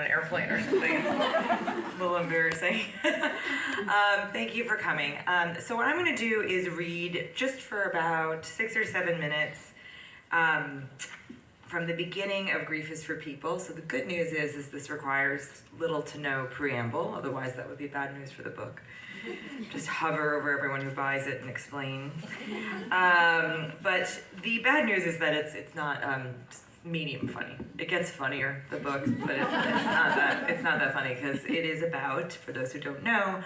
on an airplane or something. It's a little embarrassing. Thank you for coming. So what I'm going to do is read just for about 6 or 7 minutes from the beginning of Grief is for People. So the good news is this requires little to no preamble, otherwise that would be bad news for the book. Just hover over everyone who buys it and explain. But the bad news is that it's not medium funny. It gets funnier, the book, but it's not that funny because it is about, for those who don't know,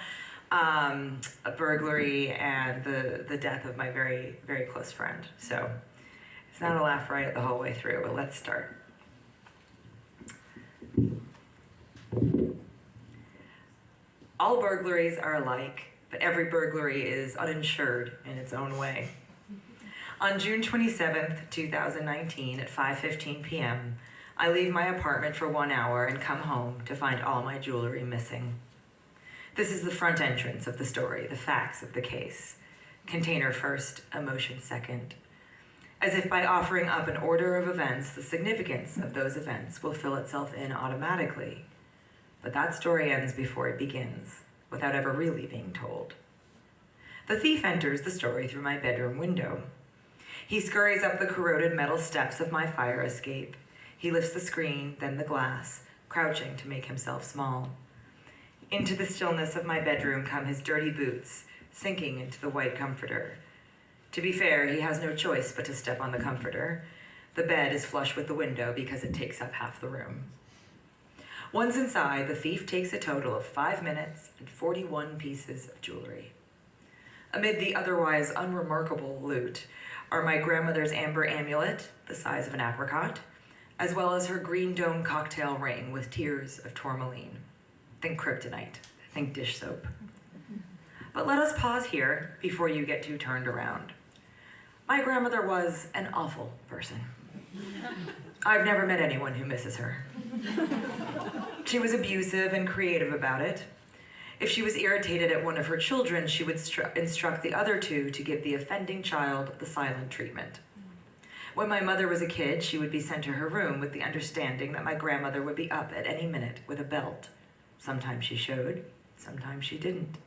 a burglary and the death of my very, very close friend. So it's not a laugh riot the whole way through, but let's start. All burglaries are alike, but every burglary is uninsured in its own way. On June 27th, 2019 at 5:15 p.m., I leave my apartment for 1 hour and come home to find all my jewelry missing. This is the front entrance of the story, the facts of the case. Container first, emotion second. As if by offering up an order of events, the significance of those events will fill itself in automatically. But that story ends before it begins, without ever really being told. The thief enters the story through my bedroom window. He scurries up the corroded metal steps of my fire escape. He lifts the screen, then the glass, crouching to make himself small. Into the stillness of my bedroom come his dirty boots, sinking into the white comforter. To be fair, he has no choice but to step on the comforter. The bed is flush with the window because it takes up half the room. Once inside, the thief takes a total of 5 minutes and 41 pieces of jewelry. Amid the otherwise unremarkable loot are my grandmother's amber amulet, the size of an apricot, as well as her green dome cocktail ring with tears of tourmaline. Think kryptonite, think dish soap. But let us pause here before you get too turned around. My grandmother was an awful person. I've never met anyone who misses her. She was abusive and creative about it. If she was irritated at one of her children, she would instruct the other two to give the offending child the silent treatment. When my mother was a kid, she would be sent to her room with the understanding that my grandmother would be up at any minute with a belt. Sometimes she showed, sometimes she didn't.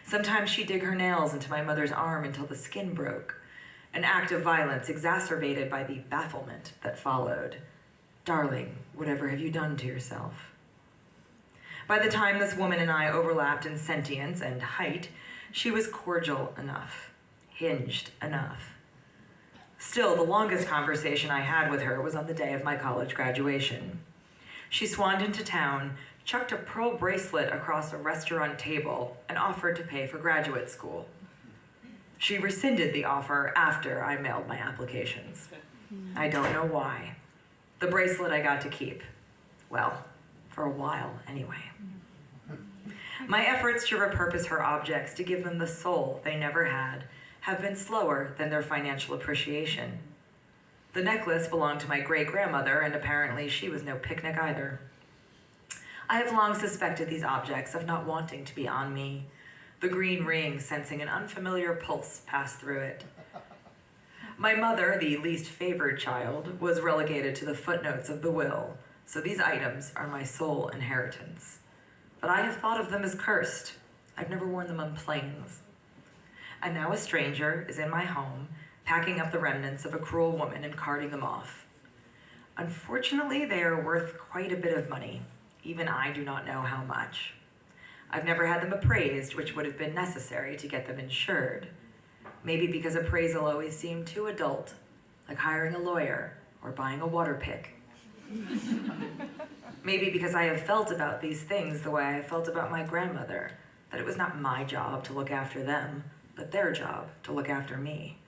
Sometimes she'd dig her nails into my mother's arm until the skin broke, an act of violence exacerbated by the bafflement that followed. Darling, whatever have you done to yourself? By the time this woman and I overlapped in sentience and height, she was cordial enough, hinged enough. Still, the longest conversation I had with her was on the day of my college graduation. She swanned into town, chucked a pearl bracelet across a restaurant table, and offered to pay for graduate school. She rescinded the offer after I mailed my applications. I don't know why. The bracelet I got to keep. Well, for a while anyway. My efforts to repurpose her objects to give them the soul they never had have been slower than their financial appreciation. The necklace belonged to my great-grandmother, and apparently she was no picnic either. I have long suspected these objects of not wanting to be on me, the green ring sensing an unfamiliar pulse pass through it. My mother, the least favored child, was relegated to the footnotes of the will, so these items are my sole inheritance. But I have thought of them as cursed. I've never worn them on planes. And now a stranger is in my home, packing up the remnants of a cruel woman and carting them off. Unfortunately, they are worth quite a bit of money. Even I do not know how much. I've never had them appraised, which would have been necessary to get them insured. Maybe because appraisal always seemed too adult, like hiring a lawyer or buying a water pick. Maybe because I have felt about these things the way I felt about my grandmother, that it was not my job to look after them, but their job to look after me.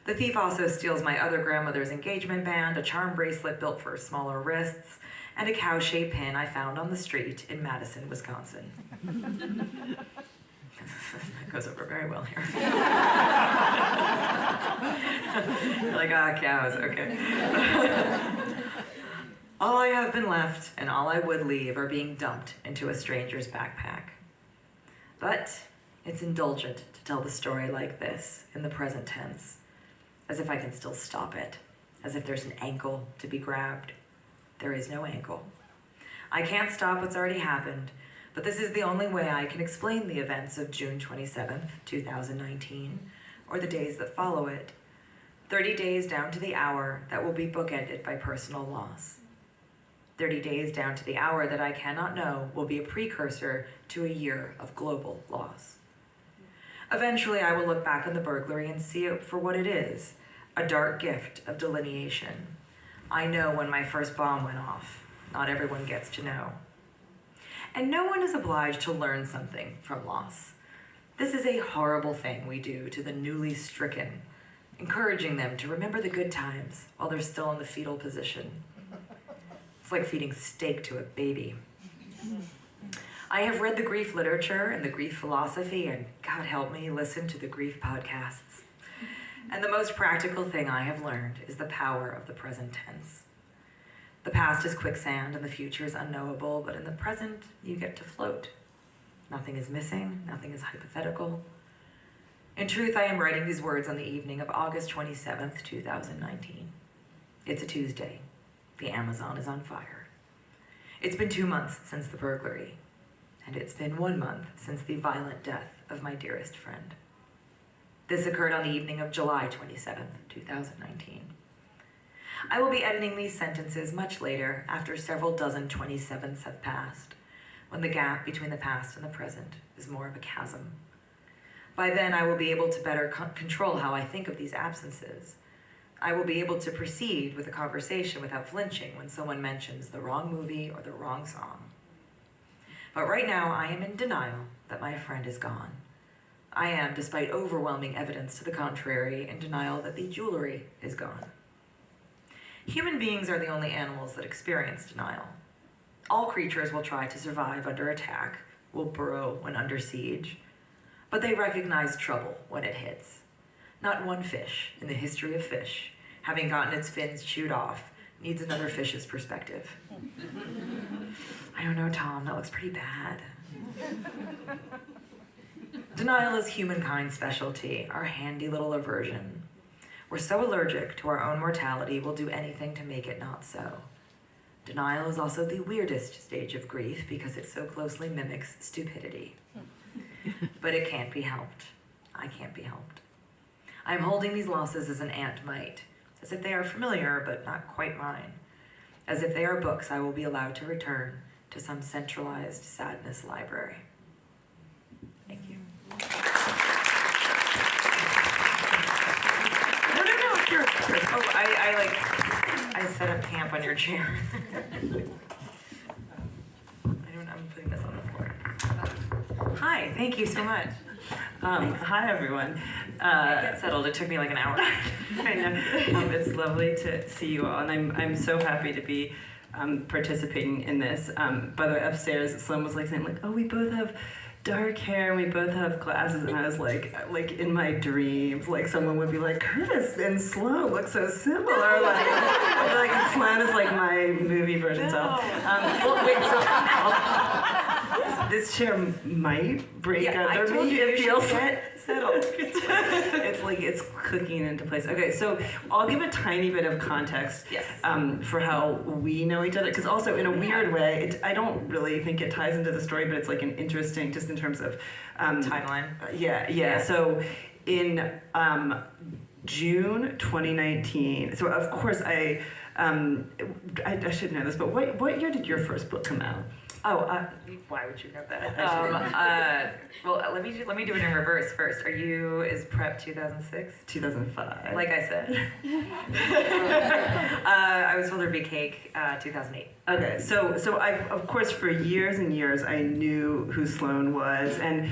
The thief also steals my other grandmother's engagement band, a charm bracelet built for smaller wrists, and a cow-shaped pin I found on the street in Madison, Wisconsin. That goes over very well here. You're like, cows, okay. All I have been left and all I would leave are being dumped into a stranger's backpack. But it's indulgent to tell the story like this, in the present tense, as if I can still stop it, as if there's an ankle to be grabbed. There is no ankle. I can't stop what's already happened, but this is the only way I can explain the events of June 27th, 2019, or the days that follow it. 30 days down to the hour that will be bookended by personal loss. 30 days down to the hour that I cannot know will be a precursor to a year of global loss. Eventually, I will look back on the burglary and see it for what it is, a dark gift of delineation. I know when my first bomb went off. Not everyone gets to know. And no one is obliged to learn something from loss. This is a horrible thing we do to the newly stricken, encouraging them to remember the good times while they're still in the fetal position. It's like feeding steak to a baby. I have read the grief literature and the grief philosophy, and God help me, listen to the grief podcasts. And the most practical thing I have learned is the power of the present tense. The past is quicksand and the future is unknowable, but in the present, you get to float. Nothing is missing, nothing is hypothetical. In truth, I am writing these words on the evening of August 27th, 2019. It's a Tuesday. The Amazon is on fire. It's been 2 months since the burglary, and it's been 1 month since the violent death of my dearest friend. This occurred on the evening of July 27th, 2019. I will be editing these sentences much later, after several dozen 27ths have passed, when the gap between the past and the present is more of a chasm. By then, I will be able to better control how I think of these absences. I will be able to proceed with a conversation without flinching when someone mentions the wrong movie or the wrong song. But right now, I am in denial that my friend is gone. I am, despite overwhelming evidence to the contrary, in denial that the jewelry is gone. Human beings are the only animals that experience denial. All creatures will try to survive under attack, will burrow when under siege, but they recognize trouble when it hits. Not one fish in the history of fish, having gotten its fins chewed off, needs another fish's perspective. I don't know, Tom, that looks pretty bad. Denial is humankind's specialty, our handy little aversion. We're so allergic to our own mortality, we'll do anything to make it not so. Denial is also the weirdest stage of grief because it so closely mimics stupidity. But it can't be helped. I can't be helped. I am holding these losses as an aunt might, as if they are familiar but not quite mine, as if they are books I will be allowed to return to some centralized sadness library. Thank you. No, sure. Oh, I set up camp on your chair. I'm putting this on the floor. Hi, thank you so much. Hi, everyone. Get settled. It took me like an hour. I know. It's lovely to see you all, and I'm so happy to be participating in this. By the way, upstairs, Sloane was saying, oh, we both have dark hair and we both have glasses, and I was like in my dreams, someone would be like, Curtis and Sloane look so similar, like Sloane is like my movie version. So, this chair might break under me. It feels settled. It's clicking into place. Okay, so I'll give a tiny bit of context for how we know each other, because also in a weird way, I don't really think it ties into the story, but it's an interesting, just in terms of timeline. Yeah. So in June 2019, so of course I should know this, but what year did your first book come out? Why would you know that? Well, let me do it in reverse first. Is prep 2006? 2005. Like I said. I was told there'd be cake 2008. Okay, so I, of course, for years and years, I knew who Sloane was, and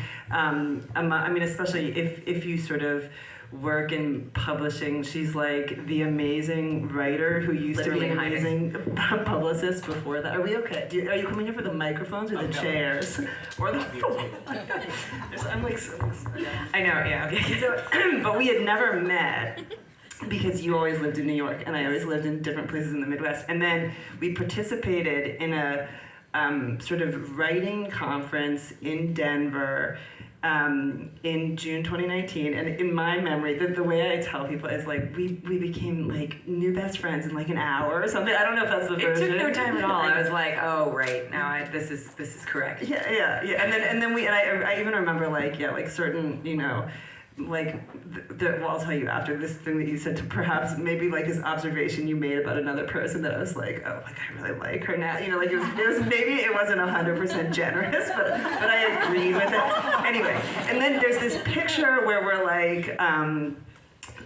especially if you sort of work in publishing, she's like the amazing writer who used to be an amazing publicist before that. Are we okay? Are you coming here for the microphones or the chairs? Or the I'm I know, yeah, okay. So, but we had never met because you always lived in New York and I always lived in different places in the Midwest. And then we participated in a sort of writing conference in Denver. in June 2019, and in my memory, the way I tell people is like we became like new best friends in like an hour or something. I don't know if that's the version. It took no time at all. I was like, oh right, now this is correct. Yeah. And then I even remember like certain like well, I'll tell you after this thing that you said to perhaps maybe like this observation you made about another person that I was like, oh, like I really like her now. Like it was maybe it wasn't 100% generous, but I agreed with it. Anyway, and then there's this picture where we're like on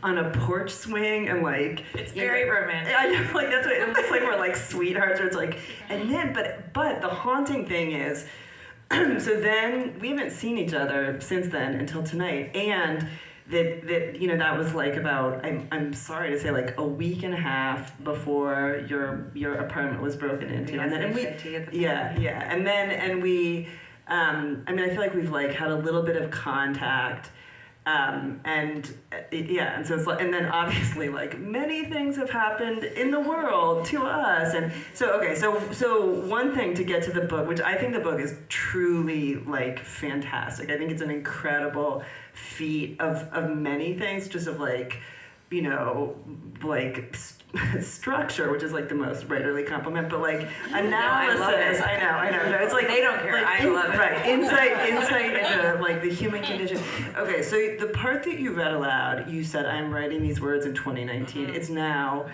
a porch swing and like it's very romantic. I know, like that's what it looks like. We're like sweethearts. Or it's like, and then but the haunting thing is. So then we haven't seen each other since then until tonight, and that was like about I'm sorry to say like a week and a half before your apartment was broken into, yes, and then we I feel like we've like had a little bit of contact. And so it's like, and then obviously like many things have happened in the world to us, and so one thing to get to the book, which I think the book is truly like fantastic. I think it's an incredible feat of many things, just of like structure, which is like the most writerly compliment, but like analysis. I know. No, it's like they don't care. Like, I love it. Right, insight into like the human condition. Okay, so the part that you read aloud, you said, "I'm writing these words in 2019." Mm-hmm. It's now,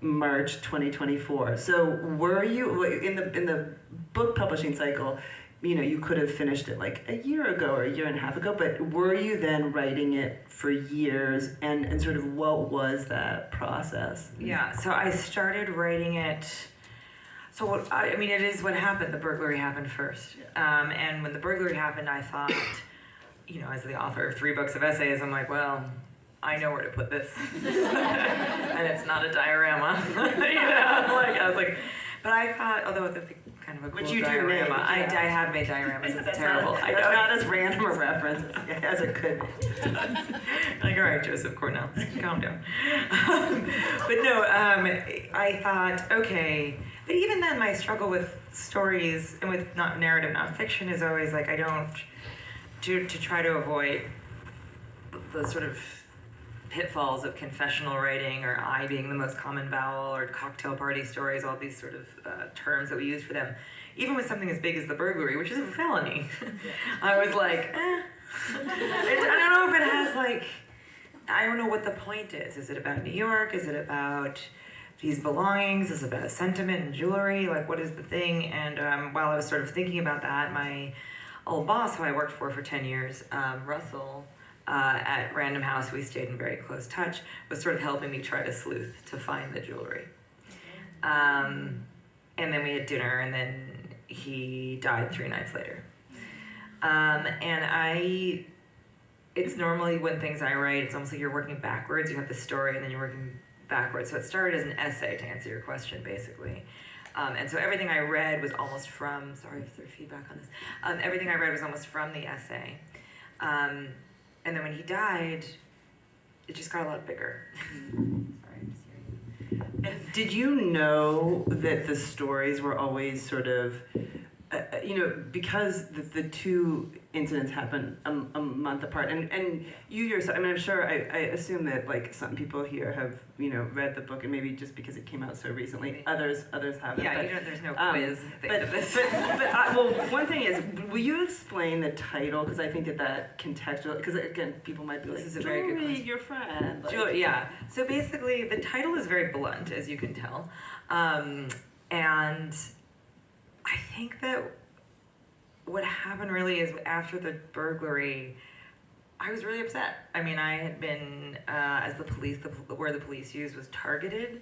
March 2024. So were you in the book publishing cycle? You could have finished it like a year ago or a year and a half ago, but were you then writing it for years, and sort of what was that process? Yeah, so I started writing it, it is what happened. The burglary happened first. And when the burglary happened, I thought, as the author of 3 books of essays, I'm like, well, I know where to put this. And it's not a diorama. I was like, but I thought, although it's kind of a cool Which you diorama. do make. I have made dioramas. It's terrible. That's not as random a reference as it could be. Like, all right, Joseph Cornell, calm down. But no, I thought, okay. But even then, my struggle with stories and with not narrative nonfiction is always like, I don't, to try to avoid the sort of pitfalls of confessional writing, or I being the most common vowel, or cocktail party stories, all these sort of terms that we use for them. Even with something as big as the burglary, which is a felony, I was like, I don't know if it has like, I don't know what the point is. Is it about New York? Is it about these belongings? Is it about sentiment and jewelry? Like, what is the thing? And while I was sort of thinking about that, my old boss, who I worked for 10 years, Russell, at Random House, we stayed in very close touch, was sort of helping me try to sleuth to find the jewelry. And then we had dinner, and then he died 3 nights later. And it's normally when things I write, it's almost like you're working backwards. You have the story, and then you're working backwards. So it started as an essay, to answer your question, basically. And so everything I read was almost from, sorry if there's feedback on this, everything I read was almost from the essay. And then when he died, it just got a lot bigger. Sorry, I'm just hearing. And did you know that the stories were always sort of, because the 2 incidents happened a month apart, and you yourself, I'm sure, I assume that like some people here have, read the book, and maybe just because it came out so recently, others haven't. Yeah, but, there's no quiz at the end of this. Well, one thing is, will you explain the title? Because I think that contextual, because again, people might be like, this is a very good question. Your friend. Like, yeah, so basically the title is very blunt, as you can tell. And I think that what happened really is after the burglary, I was really upset. I had been, as the police, the word the police used was targeted,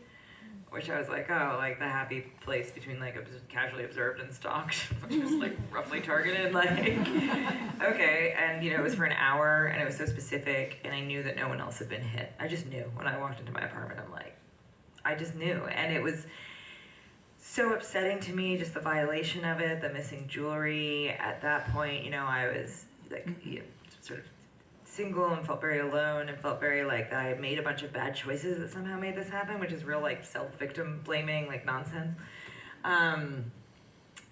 which I was like, oh, like the happy place between like casually observed and stalked, which was like roughly targeted, like, okay. And it was for an hour, and it was so specific, and I knew that no one else had been hit. I just knew when I walked into my apartment. I'm like, I just knew, and it was so upsetting to me, just the violation of it, the missing jewelry. At that point, I was like, sort of single and felt very alone, and felt very like that I had made a bunch of bad choices that somehow made this happen, which is real like self-victim blaming, like nonsense. And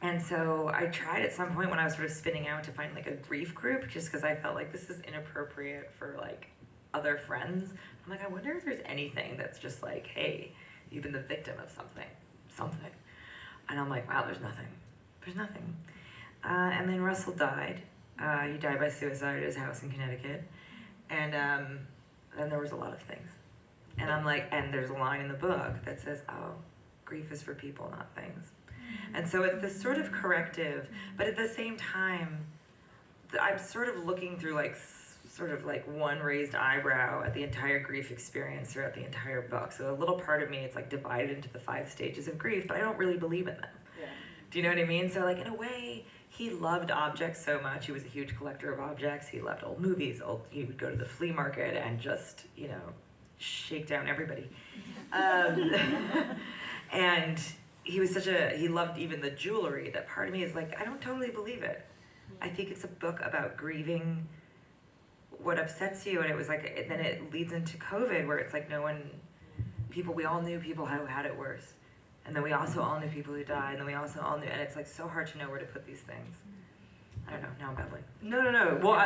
And so I tried at some point when I was sort of spinning out to find like a grief group, just because I felt like this is inappropriate for like other friends. I'm like, I wonder if there's anything that's just like, hey, you've been the victim of something. And I'm like, wow, there's nothing. And then Russell died. He died by suicide at his house in Connecticut. And then there was a lot of things. And I'm like, and there's a line in the book that says, oh, grief is for people, not things. And so it's this sort of corrective, but at the same time, I'm sort of looking through like sort of like one raised eyebrow at the entire grief experience throughout the entire book. So a little part of me, it's like divided into the 5 stages of grief, but I don't really believe in them. Yeah. Do you know what I mean? So like in a way, he loved objects so much. He was a huge collector of objects. He loved old movies. He would go to the flea market and just, you know, shake down everybody. And he loved even the jewelry. That part of me is like, I don't totally believe it. I think it's a book about grieving what upsets you. And it was like, then it leads into COVID where it's like we all knew people who had it worse. And then we also all knew people who died. And then we also all knew, and it's like so hard to know where to put these things. I don't know, now I'm babbling. No. Well,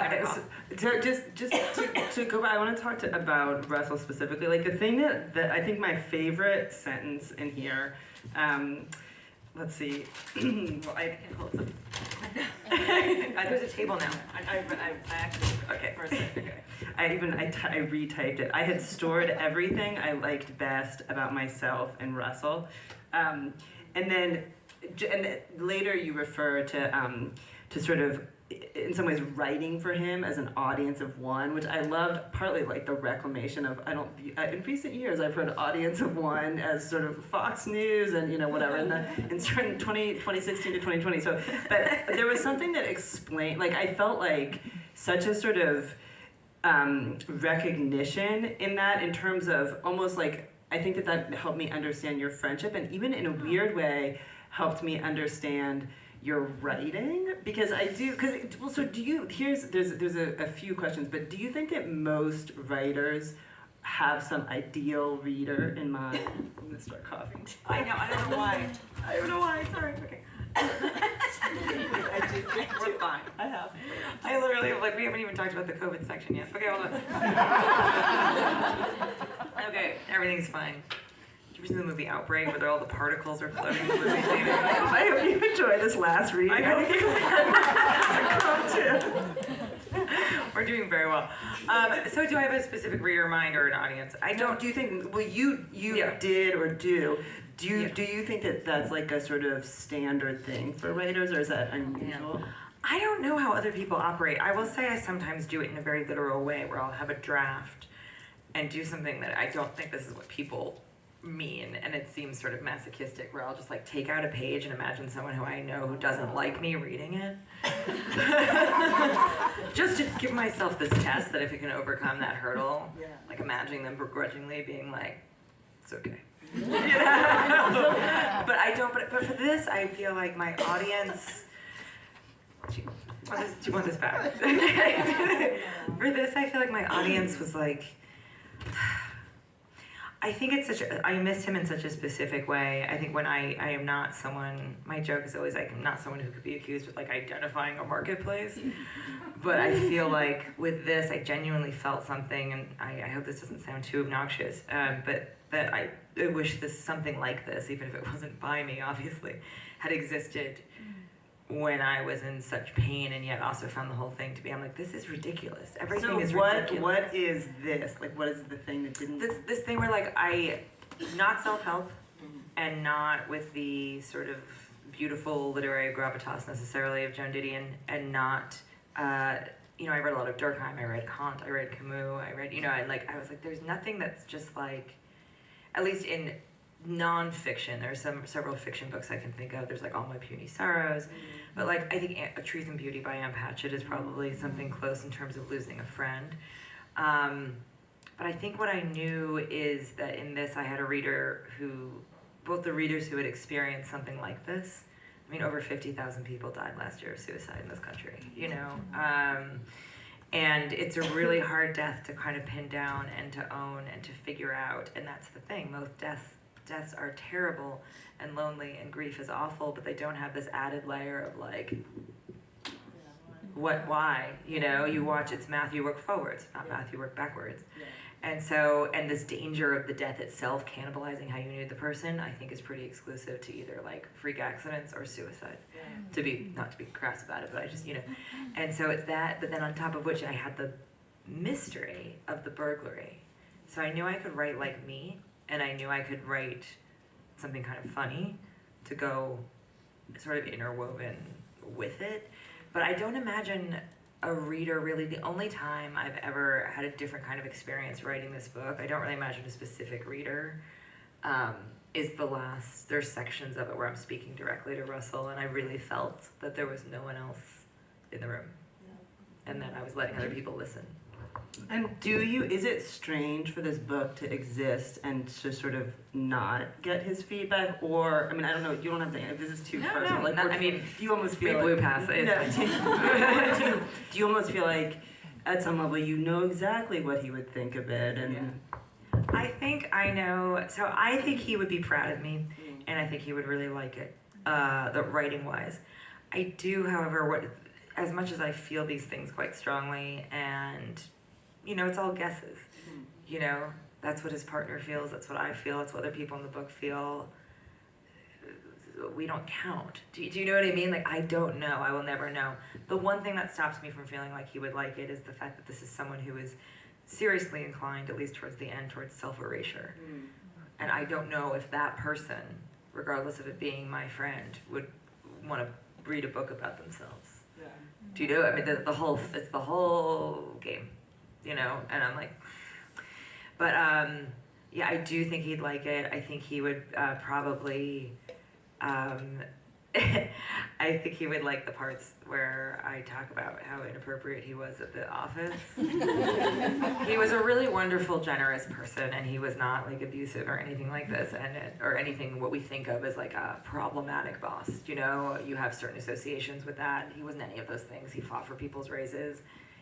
to go back, I want to talk about Russell specifically. Like the thing that I think my favorite sentence in here, let's see. Well, I can hold some. There's a table now. I actually, Okay. for a second. I retyped it. I had stored everything I liked best about myself and Russell. And then later you refer to sort of, in some ways, writing for him as an audience of one, which I loved, partly like the reclamation of, in recent years I've heard audience of one as sort of Fox News and, you know, whatever, in certain 2016 to 2020. So, but there was something that explained, like I felt like such a sort of recognition in that, in terms of almost like, I think that helped me understand your friendship, and even in a weird way helped me understand your writing, because there's a few questions, but do you think that most writers have some ideal reader in mind? I'm gonna start coughing. I know, I don't know why, sorry, okay. We're fine. I literally, like, we haven't even talked about the COVID section yet. Okay, hold on. Okay, everything's fine. Did you ever see the movie Outbreak where all the particles are floating in the movie theater? I hope you enjoy this last read. I hope you We're doing very well. So do I have a specific reader in mind or an audience? I don't. Do you think, well, you did or do you think that that's like a sort of standard thing for writers, or is that unusual? I don't know how other people operate. I will say I sometimes do it in a very literal way where I'll have a draft and do something that I don't think this is what people mean, and it seems sort of masochistic, where I'll just like take out a page and imagine someone who I know who doesn't like me reading it. Just to give myself this test that if it can overcome that hurdle, like imagining them begrudgingly being like, it's okay. But I don't, but for this, I feel like my audience, do you want this back? For this, I feel like my audience was like, I think I missed him in such a specific way. I think when I am not someone, my joke is always like, I'm not someone who could be accused of like identifying a marketplace. But I feel like with this, I genuinely felt something, and I hope this doesn't sound too obnoxious, but that I wish something like this, even if it wasn't by me, obviously, had existed when I was in such pain, and yet also found the whole thing to be, I'm like, this is ridiculous. Everything is ridiculous. What is this? Like, what is the thing that didn't... This thing where, like, not self-help, and not with the sort of beautiful literary gravitas necessarily of Joan Didion, and not, I read a lot of Durkheim, I read Kant, I read Camus, I was like, there's nothing that's just like, at least in non-fiction, there's several fiction books I can think of. There's like All My Puny Sorrows, but like I think A Truth and Beauty by Anne Patchett is probably something close in terms of losing a friend. But I think what I knew is that in this I had a reader both the readers who had experienced something like this. I mean, over 50,000 people died last year of suicide in this country, and it's a really hard death to kind of pin down and to own and to figure out, and that's the thing. Most deaths deaths are terrible and lonely and grief is awful, but they don't have this added layer of like, why? You know, you watch, it's Matthew work forwards, not Matthew work backwards. And so, and this danger of the death itself cannibalizing how you knew the person, I think is pretty exclusive to either like freak accidents or suicide. To be, not to be crass about it, but I just, you know. And so it's that, but then on top of which I had the mystery of the burglary. So I knew I could write like me, and I knew I could write something kind of funny to go sort of interwoven with it. But I don't imagine a reader really, the only time I've ever had a different kind of experience writing this book, I don't really imagine a specific reader, is there's sections of it where I'm speaking directly to Russell, and I really felt that there was no one else in the room, and that I was letting other people listen. And is it strange for this book to exist and to sort of not get his feedback? Or, I mean, I don't know, you don't have to, if this is too personal. Like, do you almost feel we blew past it. Do you almost feel like, at some level, you know exactly what he would think of it? And I think I know, so I think he would be proud of me, and I think he would really like it, the writing-wise. I do, however, as much as I feel these things quite strongly, and you know, it's all guesses. You know, that's what his partner feels, that's what I feel, that's what other people in the book feel. We don't count. Do you know what I mean? Like, I don't know. I will never know. The one thing that stops me from feeling like he would like it is the fact that this is someone who is seriously inclined, at least towards the end, towards self-erasure. And I don't know if that person, regardless of it being my friend, would want to read a book about themselves. Do you know? I mean, it's the whole game. You know, and I'm like, but yeah, I do think he'd like it. I think he would probably, I think he would like the parts where I talk about how inappropriate he was at the office. He was a really wonderful, generous person, and he was not like abusive or anything like this, or anything what we think of as like a problematic boss. You know, you have certain associations with that. He wasn't any of those things. He fought for people's raises.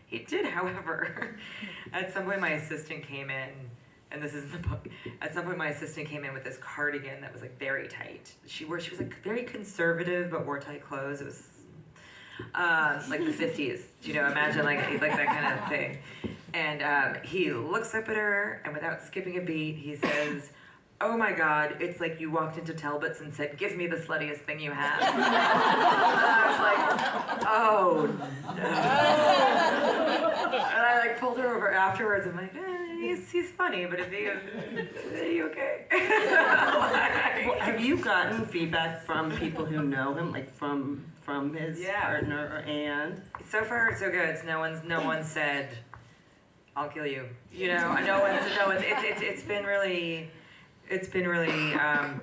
He did, however, at some point my assistant came in, and this is in the book, at some point my assistant came in with this cardigan that was like very tight. She was like very conservative, but wore tight clothes. It was like the 50s, you know, imagine like that kind of thing. And he looks up at her, and without skipping a beat, he says, "Oh my God, it's like you walked into Talbot's and said, 'Give me the sluttiest thing you have.'" And I was like, oh no. And I like pulled her over afterwards. I'm like, he's funny, but are you okay? Well, have you gotten feedback from people who know him, like from his partner and? So far, so good. No one said, "I'll kill you." You know, no one's. It's been really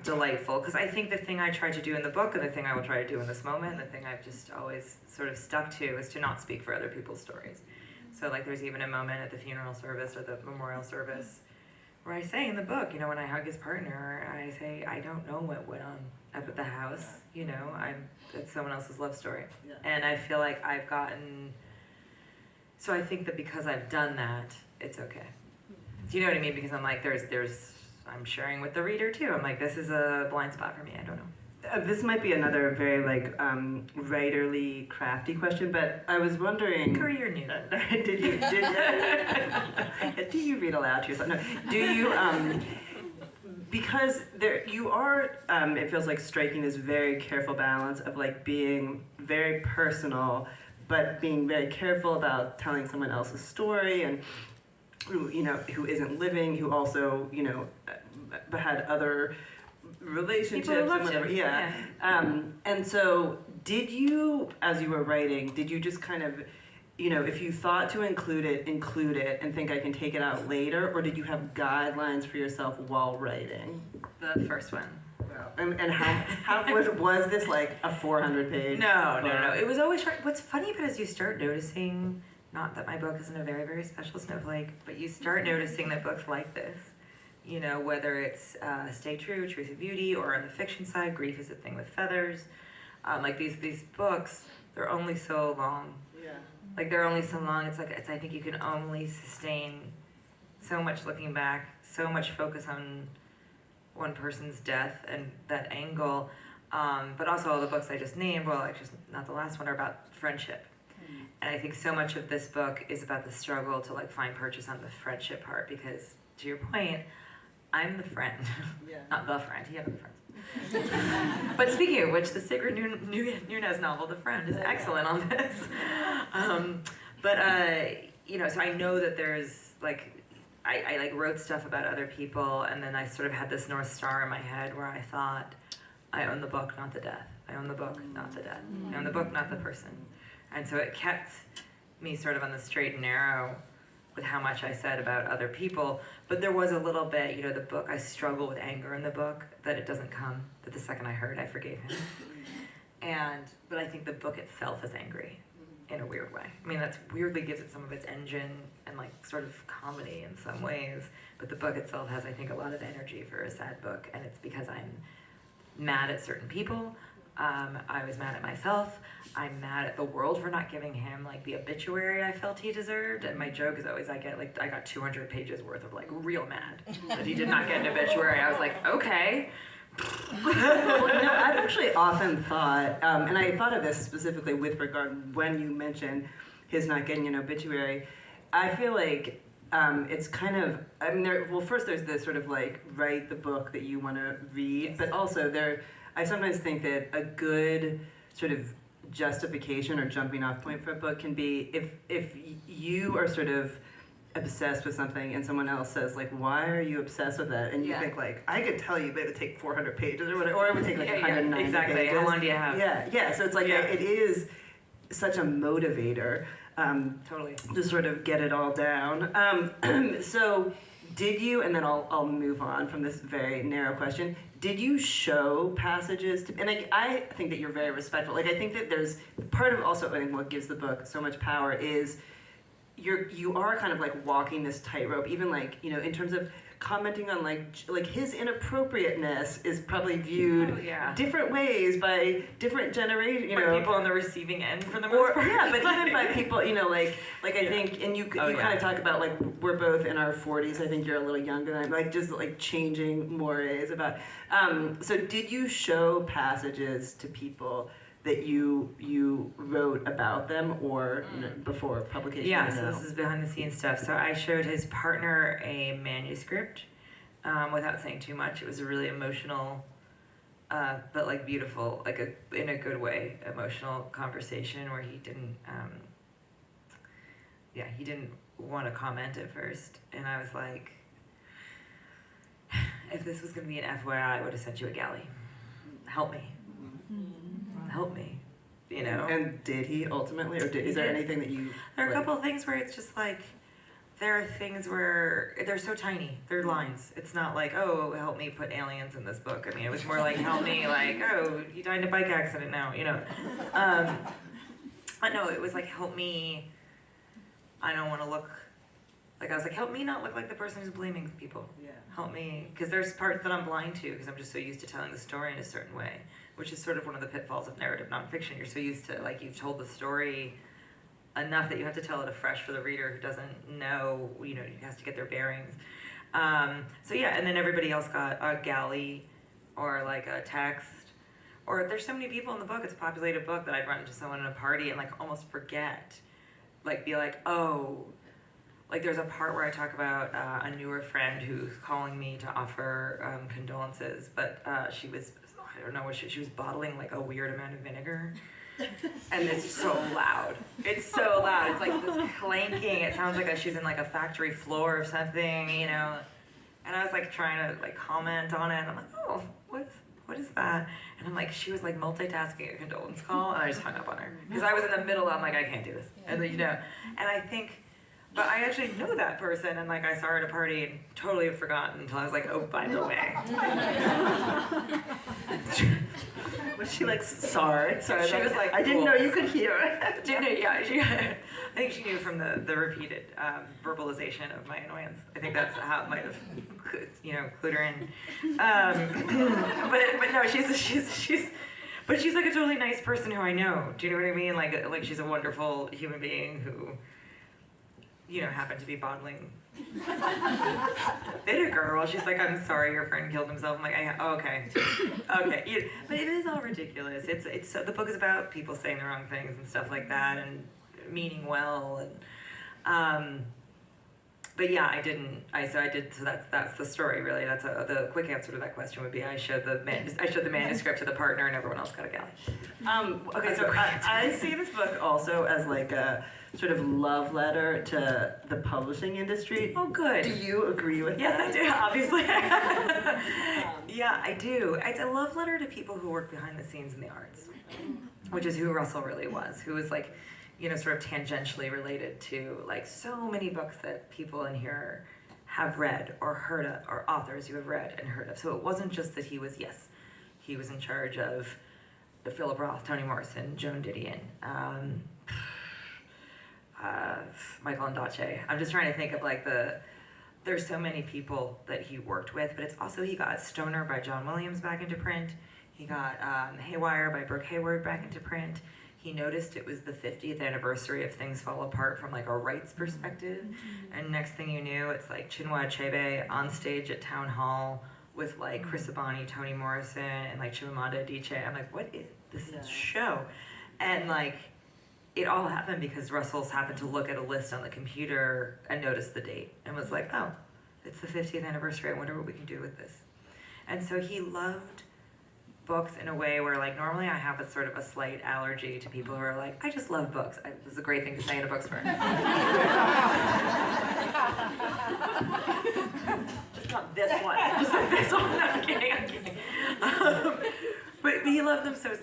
delightful, because I think the thing I tried to do in the book, and the thing I will try to do in this moment, and the thing I've just always sort of stuck to, is to not speak for other people's stories. So like there's even a moment at the funeral service or the memorial service where I say in the book, you know, when I hug his partner, I say, I don't know what went on up at the house, you know, it's someone else's love story. Yeah. And I feel like I've gotten, so I think that because I've done that, it's okay. Do you know what I mean? Because I'm like, I'm sharing with the reader too. I'm like, this is a blind spot for me. I don't know. This might be another very like writerly, crafty question, but I was wondering. Career news. Do you read aloud to yourself? No. Do you? Because you are. It feels like striking this very careful balance of like being very personal, but being very careful about telling someone else's story, and who isn't living, who also had other relationships and whatever. Yeah. And so did you, as you were writing, did you just kind of, if you thought to include it and think I can take it out later, or did you have guidelines for yourself while writing? The first one. And how was this like a 400-page? No. It was always what's funny about it is you start noticing, not that my book isn't a very, very special snowflake, but you start noticing that books like this, whether it's Stay True, Truth and Beauty, or on the fiction side, Grief is a Thing with Feathers, like these books, they're only so long. Yeah. Like they're only so long. I think you can only sustain so much looking back, so much focus on one person's death and that angle. But also all the books I just named, well, actually not the last one, are about friendship. And I think so much of this book is about the struggle to like find purchase on the friendship part, because to your point, I'm the friend, not the friend. He had other friends. But speaking of which, the Sigrid Nunez novel, The Friend, is excellent on this. So I know that there's like, I like wrote stuff about other people, and then I sort of had this North Star in my head where I thought, I own the book, not the death. I own the book, not the death. I own the book, not the person. And so it kept me sort of on the straight and narrow with how much I said about other people. But there was a little bit, the book, I struggle with anger in the book, that it doesn't come, that the second I heard, I forgave him. But I think the book itself is angry in a weird way. I mean, that's weirdly gives it some of its engine and like sort of comedy in some ways. But the book itself has, I think, a lot of energy for a sad book. And it's because I'm mad at certain people. I was mad at myself. I'm mad at the world for not giving him like the obituary I felt he deserved. And my joke is always I got 200 pages worth of like real mad that he did not get an obituary. I was like, okay. I've actually often thought, and I thought of this specifically with regard when you mentioned his not getting an obituary. I feel like it's kind of, first there's this sort of like write the book that you want to read, yes. But also I sometimes think that a good sort of justification or jumping off point for a book can be if you are sort of obsessed with something and someone else says like, why are you obsessed with that? And you think like, I could tell you but it would take 400 pages or whatever, or it would take like 190 exactly. pages. How long do you have? Yeah. So it's like it is such a motivator totally to sort of get it all down. So did you, and then I'll move on from this very narrow question, did you show passages to, and I think that you're very respectful. Like I think that there's part of also I think what gives the book so much power is you are kind of like walking this tightrope, even like, in terms of commenting on like his inappropriateness is probably viewed different ways by different generations, people on the receiving end for the most part. Yeah, but even by people, I think, and you kind of talk about like we're both in our 40s. I think you're a little younger than I'm, like just like changing mores about. So did you show passages to people that you wrote about them or before publication? Yeah, so this is behind the scenes stuff. So I showed his partner a manuscript without saying too much. It was a really emotional, but like beautiful, like in a good way, emotional conversation where he didn't want to comment at first. And I was like, if this was going to be an FYI, I would have sent you a galley. Help me. Help me, And did he ultimately, or is there anything that you? There are a couple of things where it's just like, there are things where they're so tiny. They're lines. It's not like, oh, help me put aliens in this book. I mean, it was more like, help me, like, oh, you died in a bike accident now, No, it was like, help me. I don't want to look. Like I was like, help me not look like the person who's blaming people. Yeah. Help me, because there's parts that I'm blind to because I'm just so used to telling the story in a certain way. Which is sort of one of the pitfalls of narrative nonfiction. You're so used to, like, you've told the story enough that you have to tell it afresh for the reader who doesn't know, he has to get their bearings. And then everybody else got a galley or, like, a text. Or there's so many people in the book, it's a populated book, that I'd run into someone in a party and, like, almost forget. Like, be like, oh. Like, there's a part where I talk about a newer friend who's calling me to offer condolences, but she was... I don't know what she was bottling like a weird amount of vinegar, and it's so loud. It's so loud. It's like this clanking. It sounds like she's in like a factory floor or something, And I was like trying to like comment on it. And I'm like, oh, what is that? And I'm like, she was like multitasking a condolence call, and I just hung up on her because I was in the middle. I'm like, I can't do this, and and I think. But I actually know that person, and like I saw her at a party and totally had forgotten until I was like, oh, by the way. Was she like, sorry? She was like, I didn't know you could hear. I think she knew from the repeated verbalization of my annoyance. I think that's how it might have, clued her in. But no, she's like a totally nice person who I know. Do you know what I mean? Like she's a wonderful human being who, happened to be bottling Vinegar. Well, she's like, I'm sorry, your friend killed himself. I'm like, okay, okay. But it is all ridiculous. It's so the book is about people saying the wrong things and stuff like that, and meaning well, and but yeah, I didn't. I did. So that's the story, really. That's the quick answer to that question would be I showed the manuscript to the partner, and everyone else got a galley. Okay, so I see this book also as like a sort of love letter to the publishing industry. Oh, good. Do you agree with Yes, that? I do. Obviously. Yeah, I do. It's a love letter to people who work behind the scenes in the arts, which is who Russell really was. Who was like, sort of tangentially related to like so many books that people in here have read or heard of, or authors you have read and heard of. So it wasn't just that he was in charge of Philip Roth, Toni Morrison, Joan Didion, Michael Ondaatje. I'm just trying to think of like there's so many people that he worked with, but it's also he got Stoner by John Williams back into print. He got Haywire by Brooke Hayward back into print. He noticed it was the 50th anniversary of Things Fall Apart from like a rights perspective. And next thing you knew, it's like Chinua Achebe on stage at Town Hall with like Chris Abani, Toni Morrison, and like Chimamanda Adichie. I'm like, what is this show? And like, it all happened because Russell's happened to look at a list on the computer and notice the date and was like, oh, it's the 50th anniversary. I wonder what we can do with this. And so he loved books in a way where like normally I have a sort of a slight allergy to people who are like, I just love books. This is a great thing to say in a bookstore. Just not this one. Just not this one. No, I'm kidding. But he loved them so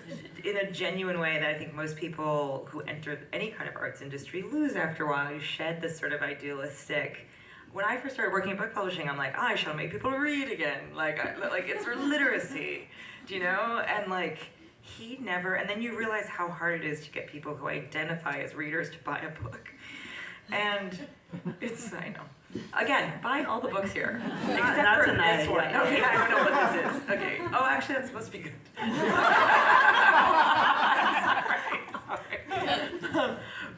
in a genuine way that I think most people who enter any kind of arts industry lose after a while. You shed this sort of idealistic. When I first started working in book publishing, I'm like, I shall make people read again. Like it's for literacy, And like, he never, and then you realize how hard it is to get people who identify as readers to buy a book. And I know. Again, buy all the books here. Except for this one. Okay, I don't know what this is. Okay. Oh, actually, that's supposed to be good. Sorry.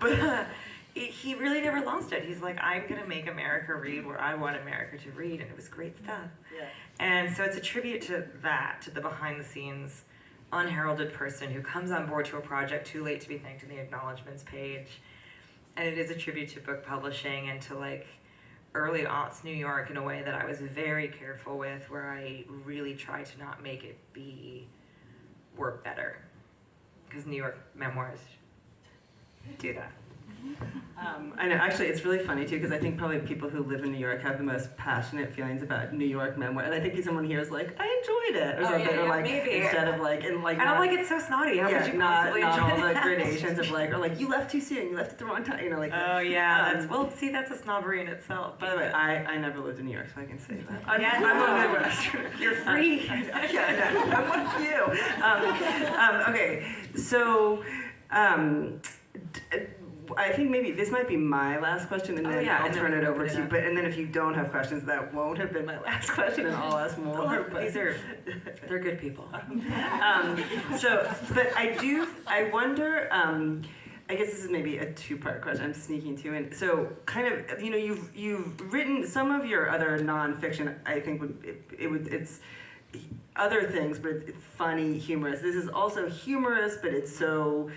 But he really never lost it. He's like, I'm going to make America read where I want America to read. And it was great stuff. Yeah. And so it's a tribute to that, to the behind-the-scenes, unheralded person who comes on board to a project too late to be thanked in the acknowledgments page. And it is a tribute to book publishing and to like early aughts New York in a way that I was very careful with, where I really tried to not make it work better. Because New York memoirs do that. I know, actually, it's really funny too, because I think probably people who live in New York have the most passionate feelings about New York memoir, and I think someone here is like, I enjoyed it, or something, or like, maybe. Instead of like, and like, I don't like it's so snotty. How could you possibly not enjoy all the that? gradations of like, or like, you left too soon, you left at the wrong time, like. Oh yeah, that's a snobbery in itself. By the way, I never lived in New York, so I can say that. I'm a Midwest. You're free. I'm one of you. Okay, so. I think maybe this might be my last question, and then I'll turn it over to you. And then if you don't have questions, that won't have been my last question, and I'll ask more. They're good people. But I wonder. I guess this is maybe a two-part question. I'm sneaking two in. So, kind of, you've written some of your other nonfiction. I think it's other things, but it's funny, humorous. This is also humorous, but it's so.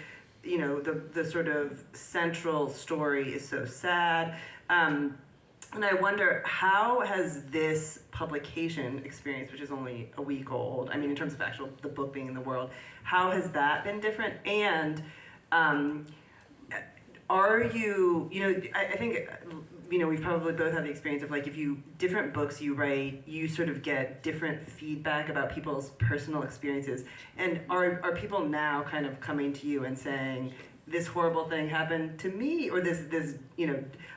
The sort of central story is so sad. And I wonder, how has this publication experience, which is only a week old, I mean, in terms of the book being in the world, how has that been different? And are you, I think, we've probably both had the experience of like, if different books you write, you sort of get different feedback about people's personal experiences. And are people now kind of coming to you and saying, this horrible thing happened to me, or this,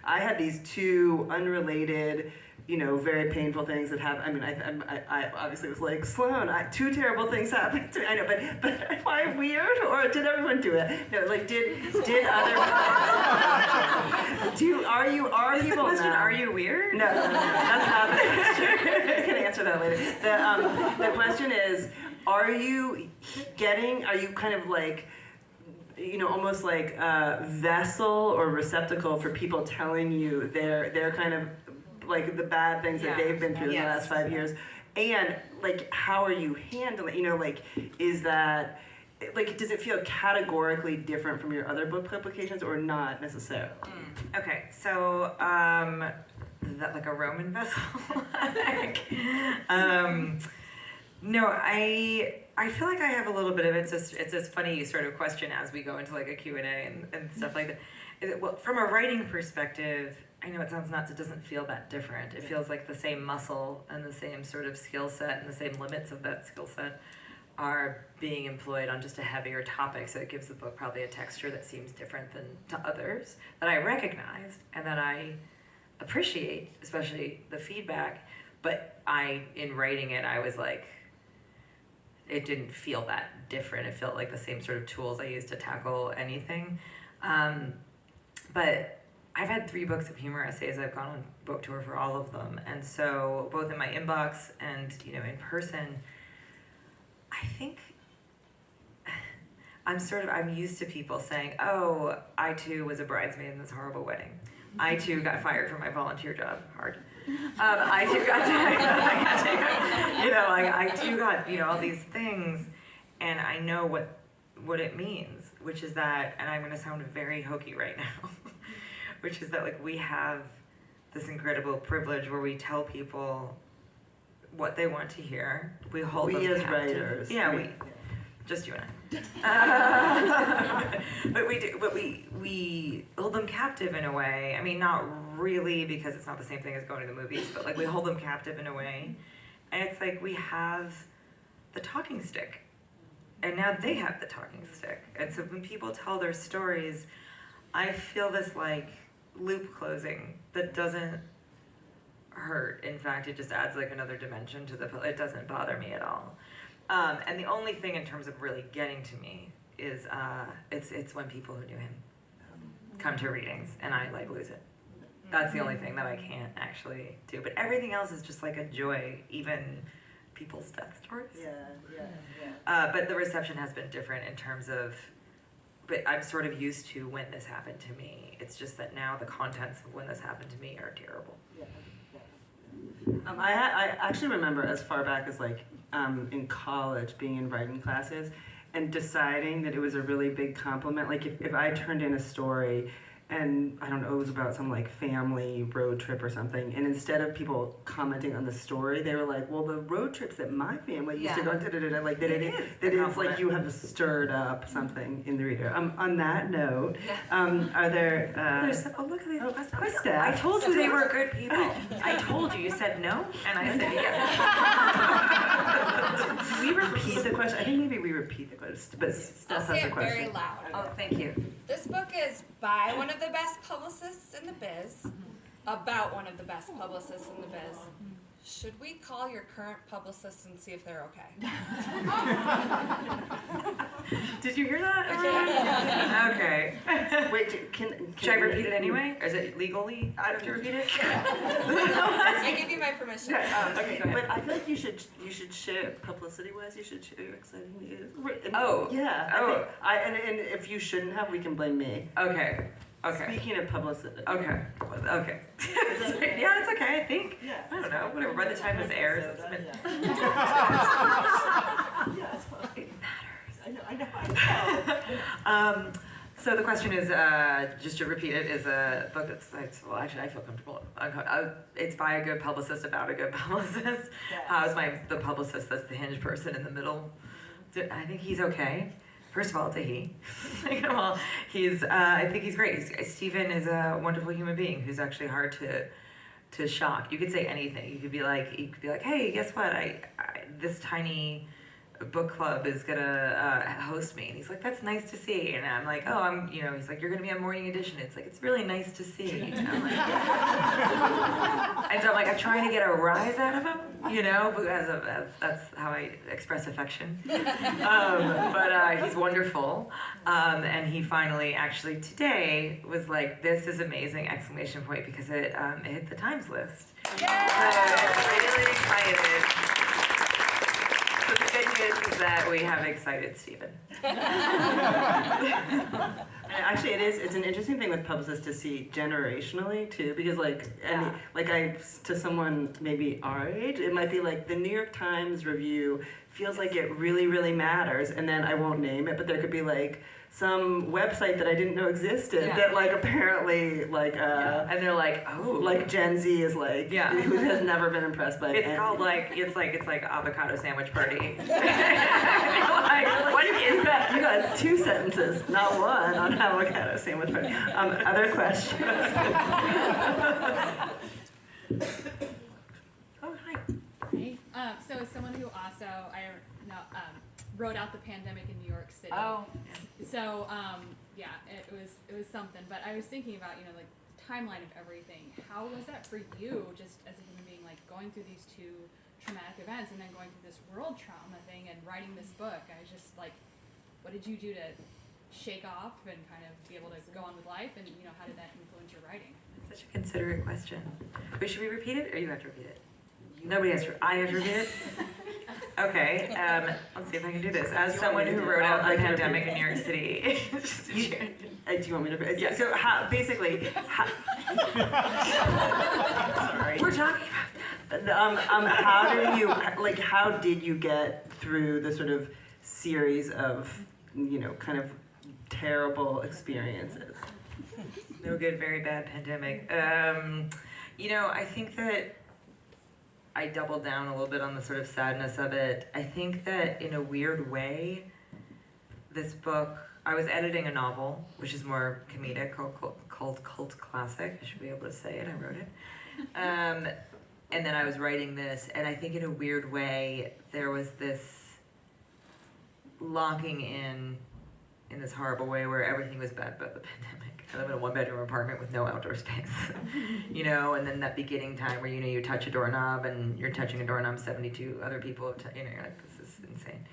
I had these two unrelated, very painful things that happened. I mean, I obviously was like, Sloane, two terrible things happened to me. I know, but am I weird, or did everyone do it? No, like, did other are people question, now? are you weird? No, that's not the question. I can answer that later. The question is, are you kind of like, almost like a vessel or receptacle for people telling you their kind of like the bad things that they've been through in the Yes. last 5 years, and like how are you handling? You know, like is that like does it feel categorically different from your other book publications or not necessarily? Okay, so is that like a Roman vessel? No, I feel like I have a little bit of it. It's this funny sort of question as we go into like a Q&A and stuff like that. Well, from a writing perspective, I know it sounds nuts. It doesn't feel that different. It feels like the same muscle and the same sort of skill set and the same limits of that skill set are being employed on just a heavier topic. So it gives the book probably a texture that seems different than to others that I recognized and that I appreciate, especially the feedback. But in writing it, I was like, it didn't feel that different. It felt like the same sort of tools I used to tackle anything. But I've had 3 books of humor essays. I've gone on book tour for all of them. And so both in my inbox and, in person, I think I'm used to people saying, oh, I too was a bridesmaid in this horrible wedding. I too got fired from my volunteer job. Hard. I too got, I too got, all these things, and I know what it means, which is that, and I'm going to sound very hokey right now, which is that like we have this incredible privilege where we tell people what they want to hear. We hold them as captive. writers. Yeah, just you and I. But we hold them captive in a way. I mean, not really, because it's not the same thing as going to the movies, but like we hold them captive in a way. And it's like we have the talking stick, and now they have the talking stick. And so when people tell their stories, I feel this like loop closing that doesn't hurt. In fact, it just adds like another dimension to it doesn't bother me at all. And the only thing in terms of really getting to me is it's when people who knew him come to readings and I like lose it. That's the only thing that I can't actually do. But everything else is just like a joy, even people's death stories. But the reception has been different in terms of, but I'm sort of used to when this happened to me. It's just that now the contents of when this happened to me are terrible. I actually remember as far back as like in college being in writing classes and deciding that it was a really big compliment. Like if I turned in a story and I don't know, it was about some like family road trip or something, and instead of people commenting on the story, they were like, well, the road trips that my family used to go on, like that it's like you have stirred up something in the reader. On that note, are there Oh, look at these questions. staff. I told you they were good people. I told you. You said no, and I said yes. Can we repeat the question? I think maybe we repeat the question, but Steph I'll say has a it question. very loud. Oh, thank you. This book is by one of the best publicists in the biz, about one of the best publicists in the biz. Should we call your current publicist and see if they're okay? Did you hear that? Okay. Wait, can Should I repeat it anyway? Or is it legally? I have to repeat it? I give you my permission. Okay, Go ahead. but I feel like you should share publicity-wise. You should share your exciting news. Oh. Yeah. Oh. And if you shouldn't have, we can blame me. Okay. Speaking of publicity. Okay. Okay. Yeah, it's okay, I think. Yeah. I don't know. Whatever. By the time this airs, it's been... Yeah, it's fine. It matters. I know. So the question is, just to repeat it, is a book that's, well, actually, I feel comfortable. It's by a good publicist about a good publicist. It's the publicist that's the hinge person in the middle. I think he's okay. First of all, it's a he. Second of all, I think he's great. Stephen is a wonderful human being who's actually hard to shock. You could say anything. You could be like, hey, guess what? This tiny book club is gonna host me, and he's like, that's nice to see. And I'm like, he's like, you're gonna be on Morning Edition. It's like, it's really nice to see. And I'm like, and so I'm like, I'm trying to get a rise out of him, because that's how I express affection. But he's wonderful, and he finally, actually today, was like, this is amazing! Exclamation point, because it hit the Times list. Yay! So really excited. So the good news is that we have excited Stephen. I actually, it's an interesting thing with publicists to see generationally too, because to someone maybe our age, it might be like the New York Times review feels like it really, really matters, and then I won't name it, but there could be like some website that I didn't know existed that like apparently like and they're like, oh, like Gen Z is like who has never been impressed by it's called like it's like avocado sandwich party. Like, what is that? You got 2 sentences, not one, on avocado sandwich party. Other questions? Oh, hi. Hey. So as someone who also wrote out the pandemic in New York City. Oh. So it was something. But I was thinking about like timeline of everything. How was that for you, just as a human being, like going through these 2 traumatic events and then going through this world trauma thing and writing this book? I was just like, what did you do to shake off and kind of be able to go on with life? And how did that influence your writing? That's such a considerate question. Wait, should we repeat it, or you have to repeat it? Nobody has to. I have to repead it? Okay, let's see if I can do this. As someone who wrote out the pandemic in New York City. Do you want me to? Yeah. So basically, sorry. We're talking about how did you get through the sort of series of kind of terrible experiences? No good, very bad pandemic. I think that I doubled down a little bit on the sort of sadness of it. I think that in a weird way, this book, I was editing a novel, which is more comedic, called Cult Classic. I should be able to say it, I wrote it. And then I was writing this, and I think in a weird way, there was this locking in this horrible way where everything was bad about the pandemic. I live in a 1-bedroom apartment with no outdoor space, and then that beginning time where, you touch a doorknob and you're touching a doorknob 72 other people, you're like, this is insane.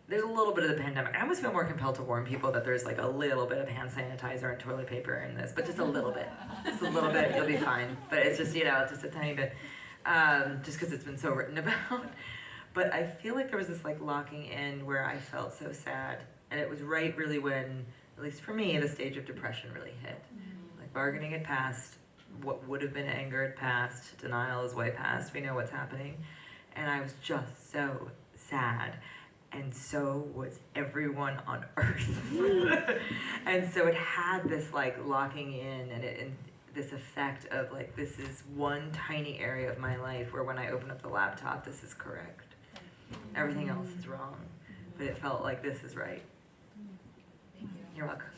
There's a little bit of the pandemic. I almost feel more compelled to warn people that there's like a little bit of hand sanitizer and toilet paper in this, but just a little bit. Just a little bit, you'll be fine. But it's just, just a tiny bit, just because it's been so written about. But I feel like there was this like locking in where I felt so sad. And it was right really when, at least for me, the stage of depression really hit. Like bargaining had passed, what would have been anger had passed, denial is way past, we know what's happening. And I was just so sad. And so was everyone on earth. And so it had this like locking in and this effect of like, this is one tiny area of my life where when I open up the laptop, this is correct. Everything else is wrong. But it felt like this is right. Thank you. You're welcome.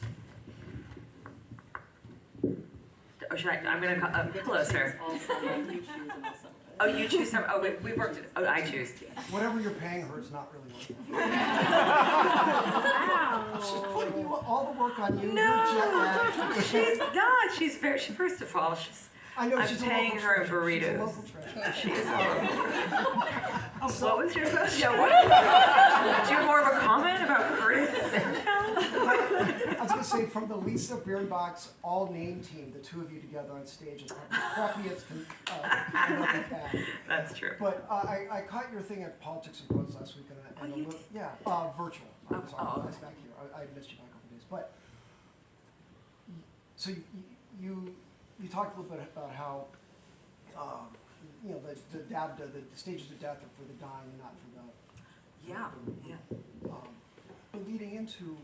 Oh, should I? I'm going to call. Hello, sir. Oh, you choose some. Oh, we worked it. Oh, I choose. Whatever you're paying her is not really worth it. Wow. She's putting all the work on you. No, You're jet lagged. she's not. She's very. First of all, I know I'm she's paying a local her in treasure. She's a burritos. local treasure. She is. What was your question? Yeah, what? Do you have more of a comment about Curtis Sittenfeld? I was going to say, from the Lisa Beerenbach's all-name team, the 2 of you together on stage is probably the crappiest we've had. That's true. But I caught your thing at Politics and Prose last week. Virtual. I was back here. I missed you by a couple days. But, so you talked a little bit about how, the stages of death are for the dying and not for the... Yeah. But leading into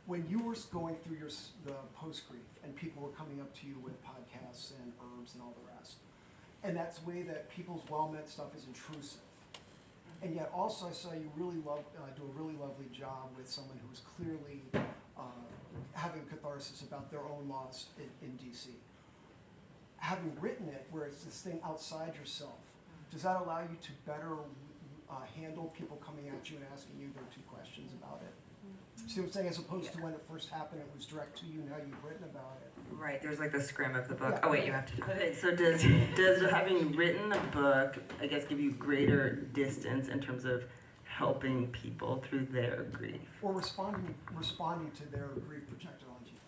when you were going through the post-grief and people were coming up to you with podcasts and herbs and all the rest, and that's the way that people's well-meant stuff is intrusive. And yet also I saw you really do a really lovely job with someone who was clearly having catharsis about their own loss in DC. Having written it where it's this thing outside yourself, does that allow you to better handle people coming at you and asking you their 2 questions about it? See what I'm saying? As opposed to when it first happened, it was direct to you, now you've written about it. Right, there's like the scrim of the book. Yeah. Oh wait, you have to do it. Okay, so does having written a book, I guess, give you greater distance in terms of helping people through their grief? Or responding to their grief projected onto you.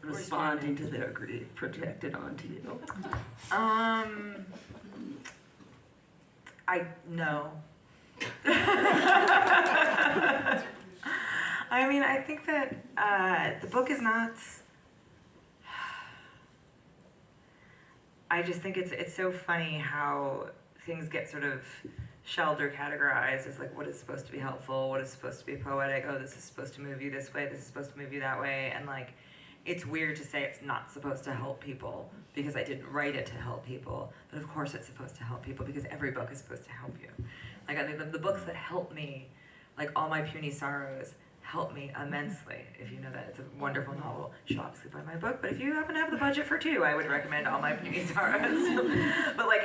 Responding to their grief projected onto you. No. I I mean, I think that the book is not. I just think it's so funny how things get sort of shelved or categorized as like what is supposed to be helpful, what is supposed to be poetic. Oh, this is supposed to move you this way. This is supposed to move you that way, and like. It's weird to say it's not supposed to help people because I didn't write it to help people, but of course it's supposed to help people because every book is supposed to help you. Like I think the books that help me, like All My Puny Sorrows, help me immensely. If you know that, it's a wonderful novel. You should obviously buy my book, but if you happen to have the budget for two, I would recommend All My Puny Sorrows. But like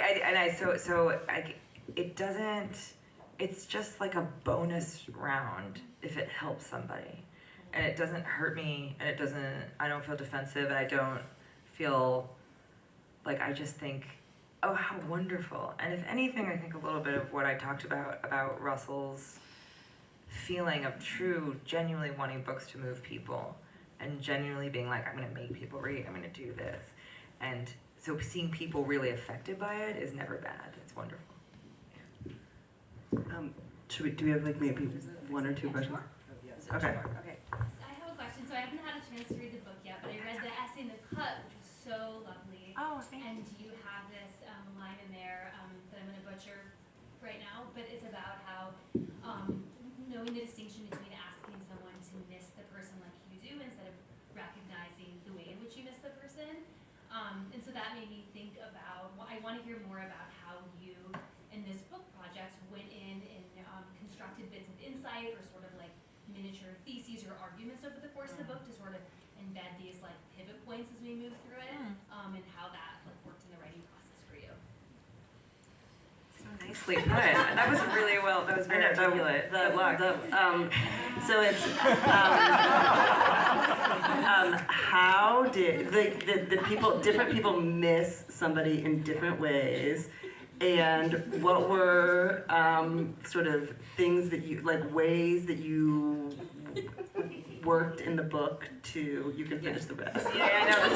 it doesn't. It's just like a bonus round if it helps somebody. And it doesn't hurt me, and I don't feel defensive, and I don't feel like I just think, oh, how wonderful. And if anything, I think a little bit of what I talked about Russell's feeling of genuinely wanting books to move people, and genuinely being like, I'm going to make people read, I'm going to do this. And so seeing people really affected by it is never bad. It's wonderful. Do we have like maybe one or two questions? Okay. Okay. I have a question. So I haven't had a chance to read the book yet, but I read the essay in the cut, which was so lovely. Oh, thank you. And you have this line in there that I'm going to butcher right now, but it's about how knowing the distinction between asking someone to miss the person like you do instead of recognizing the way in which you miss the person. And so that made me think about, I want to hear more about how you, in this book project, went in and constructed bits of insight or sort of like miniature theses or arguments over the course of the book to sort of embed these like pivot points as we move through it, and how that like worked in the writing process for you. So nicely put. That was really well. That was very articulate. Good luck. So it's how did the people, different people miss somebody in different ways, and what were sort of things that you, like ways that you worked in the book to, you can finish the rest. Yeah, I know. It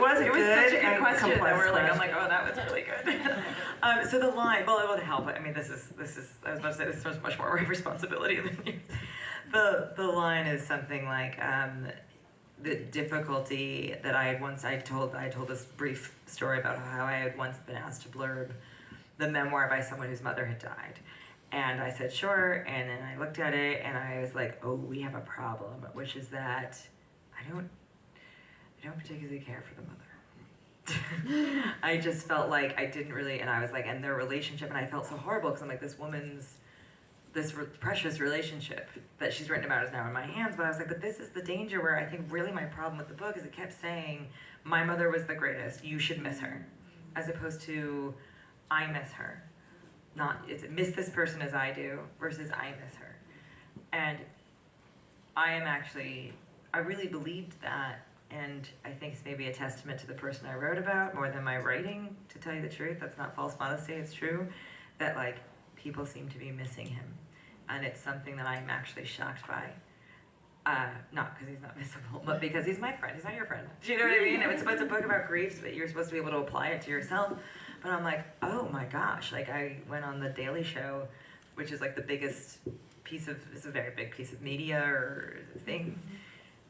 was such a good question that we're like, I'm like, oh, that was really good. So the line, well, it would help. I mean, this is. I was about to say this is much more my responsibility than yours. The line is something like the difficulty that I told this brief story about how I had once been asked to blurb the memoir by someone whose mother had died. And I said, sure, and then I looked at it and I was like, oh, we have a problem, which is that I don't particularly care for the mother. I just felt like I didn't really, and I was like, and their relationship, and I felt so horrible because I'm like, this woman's, precious relationship that she's written about is now in my hands, but I was like, but this is the danger where I think really my problem with the book is it kept saying, my mother was the greatest, you should miss her, as opposed to, I miss her. Not, it's miss this person as I do versus I miss her. And I really believed that, and I think it's maybe a testament to the person I wrote about more than my writing, to tell you the truth. That's not false modesty, it's true, that like people seem to be missing him. And it's something that I'm actually shocked by. Not because he's not missable, but because he's my friend, he's not your friend. Do you know what I mean? It's a book about grief, but you're supposed to be able to apply it to yourself. But I'm like, oh my gosh, like I went on the Daily Show, which is like the biggest it's a very big piece of media or thing.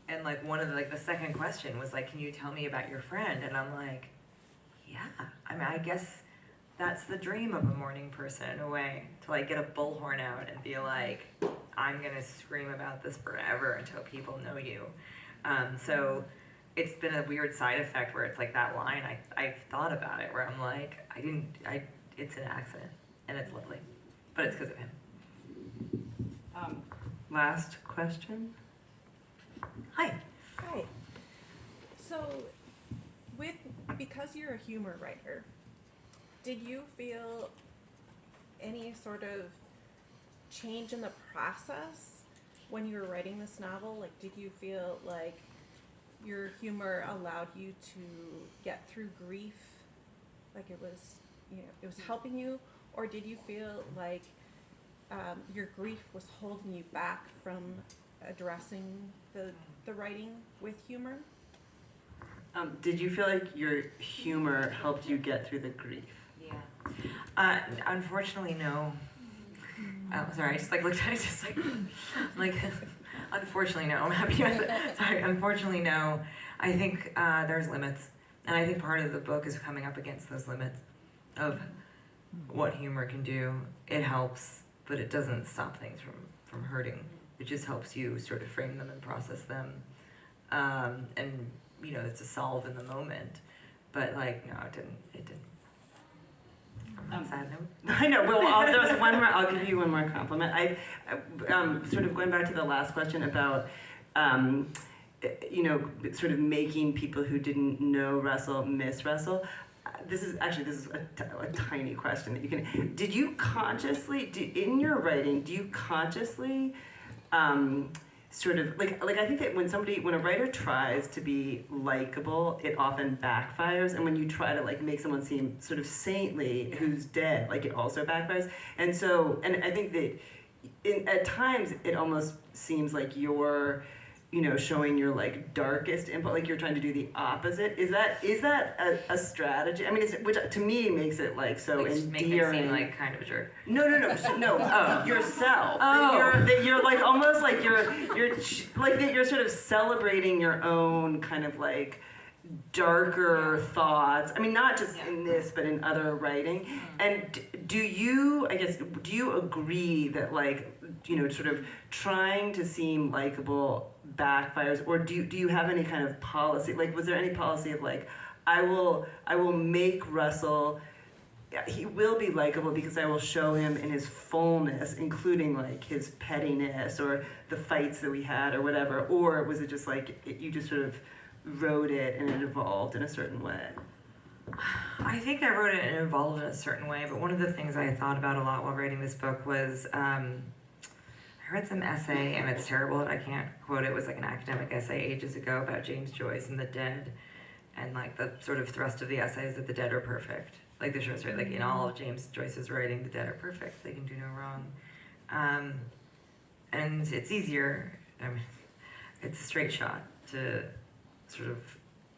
And like one of the second question was like, can you tell me about your friend? And I'm like, yeah, I mean, I guess that's the dream of a morning person in a way, to like get a bullhorn out and be like, I'm gonna scream about this forever until people know you. So it's been a weird side effect where it's like that line, I've thought about it where I'm like, it's an accident and it's lovely, but it's because of him. Last question. Hi. Hi. So, because you're a humor writer, did you feel any sort of change in the process when you were writing this novel? Like, did you feel like your humor allowed you to get through grief? Like it was helping you? Or did you feel like your grief was holding you back from addressing the writing with humor? Did you feel like your humor helped you get through the grief? Yeah. Unfortunately, no. Oh, sorry, I just like looked at it, just like, unfortunately, no. I'm happy with it. Sorry, unfortunately, no. I think there's limits, and I think part of the book is coming up against those limits of what humor can do. It helps, but it doesn't stop things from hurting. It just helps you sort of frame them and process them, and it's a solve in the moment. But like, no, it didn't. Sad note. I know. Well, there's one more. I'll give you one more compliment. I sort of going back to the last question about, sort of making people who didn't know Russell miss Russell. This is a tiny question that you can. Did you consciously, in your writing, do you consciously, sort of like I think that when a writer tries to be likable, it often backfires, and when you try to like make someone seem sort of saintly who's dead, like it also backfires. And I think that at times it almost seems like you're showing your like darkest input, like you're trying to do the opposite. Is that a strategy? I mean, which to me makes it like so like, endearing. Make me seem like kind of a jerk. No. Yourself. Oh. That you're like almost like you're like that you're sort of celebrating your own kind of like darker thoughts. I mean, not just in this, but in other writing. And do you agree that like sort of trying to seem likable backfires, or do you have any kind of policy? Like, was there any policy of like, I will make Russell, he will be likable because I will show him in his fullness, including like his pettiness or the fights that we had or whatever, or was it just like you just sort of wrote it and it evolved in a certain way? I think I wrote it and it evolved in a certain way, but one of the things I thought about a lot while writing this book was I read some essay, and it's terrible that I can't quote it. It was like an academic essay ages ago about James Joyce and the dead, and like the sort of thrust of the essay is that the dead are perfect. Like the short story, like in all of James Joyce's writing, the dead are perfect. They can do no wrong, and it's easier. I mean, it's a straight shot to sort of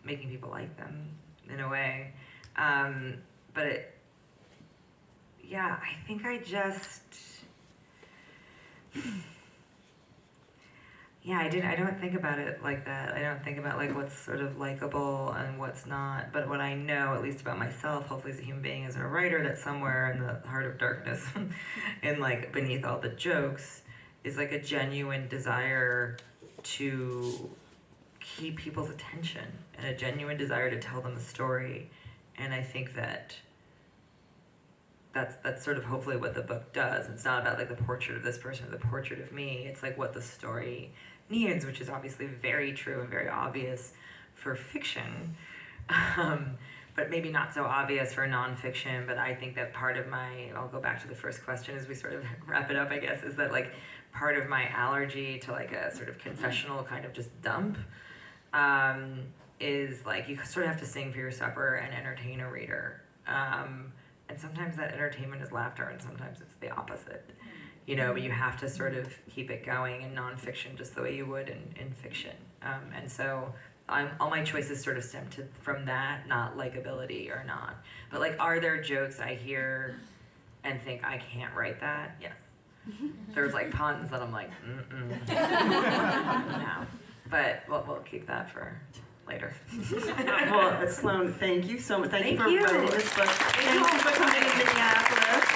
making people like them in a way, but I think I just. I don't think about it like that. I don't think about like what's sort of likable and what's not. But what I know, at least about myself, hopefully as a human being, as a writer, that somewhere in the heart of darkness, and like beneath all the jokes, is like a genuine desire to keep people's attention and a genuine desire to tell them a story. And I think that's sort of hopefully what the book does. It's not about like the portrait of this person or the portrait of me. It's like what the story needs, which is obviously very true and very obvious for fiction, but maybe not so obvious for nonfiction. But I think that part of I'll go back to the first question as we sort of wrap it up, I guess, is that like part of my allergy to like a sort of confessional kind of just dump is like you sort of have to sing for your supper and entertain a reader. And sometimes that entertainment is laughter, and sometimes it's the opposite. But you have to sort of keep it going in nonfiction just the way you would in fiction. And so all my choices sort of stem from that, not likability or not. But like, are there jokes I hear and think I can't write that? Yes. There's like puns that I'm like, no. But we'll keep that for later. Well, Sloane, thank you so much. Thank you for writing this book. Thank you for coming to Minneapolis.